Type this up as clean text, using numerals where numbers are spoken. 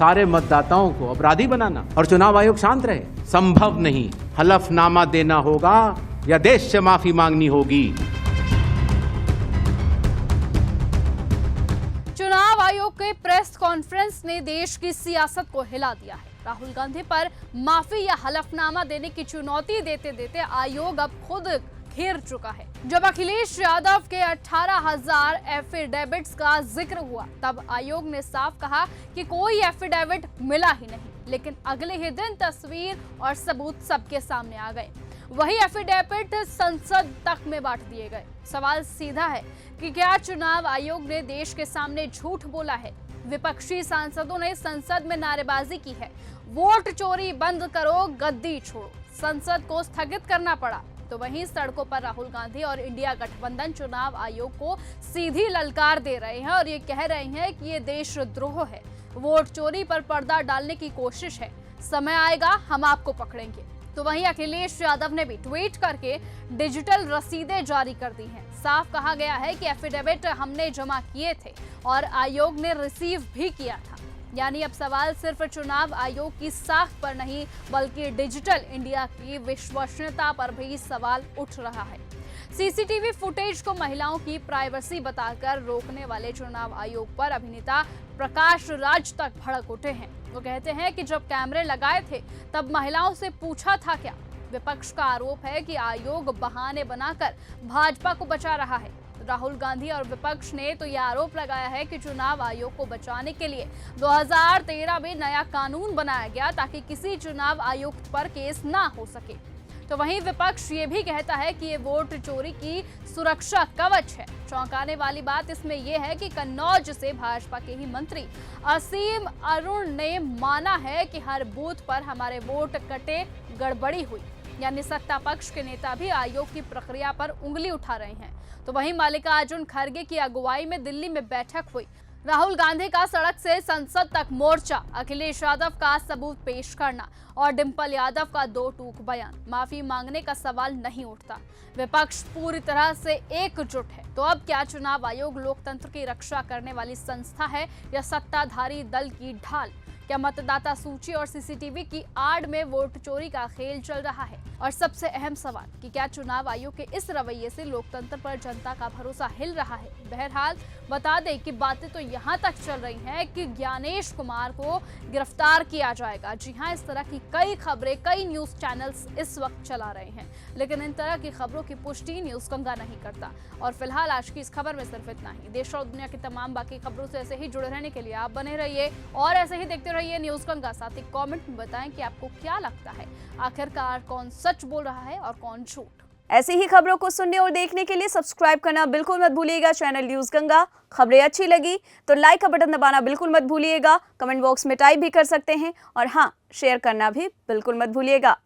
सारे मतदाताओं को अपराधी बनाना और चुनाव आयोग शांत रहे संभव नहीं। हलफनामा देना होगा या देश से माफी मांगनी होगी। चुनाव आयोग के प्रेस कॉन्फ्रेंस ने देश की सियासत को हिला दिया है। राहुल गांधी पर माफी या हलफनामा देने की चुनौती देते देते आयोग अब खुद घेर चुका है। जब अखिलेश यादव के 18,000 एफिडेविट्स का जिक्र हुआ तब आयोग ने साफ कहा कि कोई एफिडेविट मिला ही नहीं, लेकिन अगले ही दिन तस्वीर और सबूत सबके सामने आ गए। वही एफिडेविट संसद तक में बांट दिए गए। सवाल सीधा है कि क्या चुनाव आयोग ने देश के सामने झूठ बोला है? विपक्षी सांसदों ने संसद में नारेबाजी की है, वोट चोरी बंद करो, गद्दी छोड़ो, संसद को स्थगित करना पड़ा। तो वहीं सड़कों पर राहुल गांधी और इंडिया गठबंधन चुनाव आयोग को सीधी ललकार दे रहे हैं और ये कह रहे हैं कि ये देशद्रोह है, वोट चोरी पर पर्दा डालने की कोशिश है, समय आएगा हम आपको पकड़ेंगे। तो वहीं अखिलेश यादव ने भी ट्वीट करके डिजिटल रसीदें जारी कर दी हैं। साफ कहा गया है कि एफिडेविट हमने जमा किए थे और आयोग ने रिसीव भी किया था। यानी अब सवाल सिर्फ चुनाव आयोग की साख पर नहीं बल्कि डिजिटल इंडिया की विश्वसनीयता पर भी सवाल उठ रहा है। सीसीटीवी फुटेज को महिलाओं की प्राइवेसी बताकर रोकने वाले चुनाव आयोग पर अभिनेता प्रकाश राज तक भड़क उठे हैं। वो कहते हैं कि जब कैमरे लगाए थे तब महिलाओं से पूछा था क्या? विपक्ष का आरोप है कि आयोग बहाने बनाकर भाजपा को बचा रहा है। राहुल गांधी और विपक्ष ने तो यह आरोप लगाया है कि चुनाव आयोग को बचाने के लिए 2013 में नया कानून बनाया गया ताकि किसी चुनाव आयुक्त पर केस ना हो सके। तो वहीं विपक्ष ये भी कहता है कि ये वोट चोरी की सुरक्षा कवच है। चौंकाने वाली बात इसमें यह है कि कन्नौज से भाजपा के ही मंत्री असीम अरुण ने माना है कि हर बूथ पर हमारे वोट कटे, गड़बड़ी हुई। यानी सत्ता पक्ष के नेता भी आयोग की प्रक्रिया पर उंगली उठा रहे हैं। तो वहीं मल्लिकार्जुन खड़गे की अगुवाई में दिल्ली में बैठक हुई। राहुल गांधी का सड़क से संसद तक मोर्चा, अखिलेश यादव का सबूत पेश करना और डिंपल यादव का दो टूक बयान, माफी मांगने का सवाल नहीं उठता। विपक्ष पूरी तरह से एकजुट है। तो अब क्या चुनाव आयोग लोकतंत्र की रक्षा करने वाली संस्था है या सत्ताधारी दल की ढाल? क्या मतदाता सूची और सीसीटीवी की आड़ में वोट चोरी का खेल चल रहा है? और सबसे अहम सवाल कि क्या चुनाव आयोग के इस रवैये से लोकतंत्र पर जनता का भरोसा हिल रहा है? बहरहाल बता दें कि बातें तो यहाँ तक चल रही हैं कि ज्ञानेश कुमार को गिरफ्तार किया जाएगा। जी हाँ, इस तरह की कई खबरें कई न्यूज चैनल्स इस वक्त चला रहे हैं, लेकिन इन तरह की खबरों की पुष्टि न्यूज गंगा नहीं करता। और फिलहाल आज की इस खबर में सिर्फ इतना ही। देश और दुनिया की तमाम बाकी खबरों से ऐसे ही जुड़े रहने के लिए आप बने रहिए और ऐसे ही देखते रहिए न्यूज गंगा। साथ ही कमेंट में बताएं कि आपको क्या लगता है, आखिरकार कौन सच बोल रहा है और कौन झूठ। ऐसी ही खबरों को सुनने और देखने के लिए सब्सक्राइब करना बिल्कुल मत भूलिएगा चैनल न्यूज गंगा। खबरें अच्छी लगी तो लाइक का बटन दबाना बिल्कुल मत भूलिएगा। कमेंट बॉक्स में टाइप भी कर सकते हैं और हाँ, शेयर करना भी बिल्कुल मत भूलिएगा।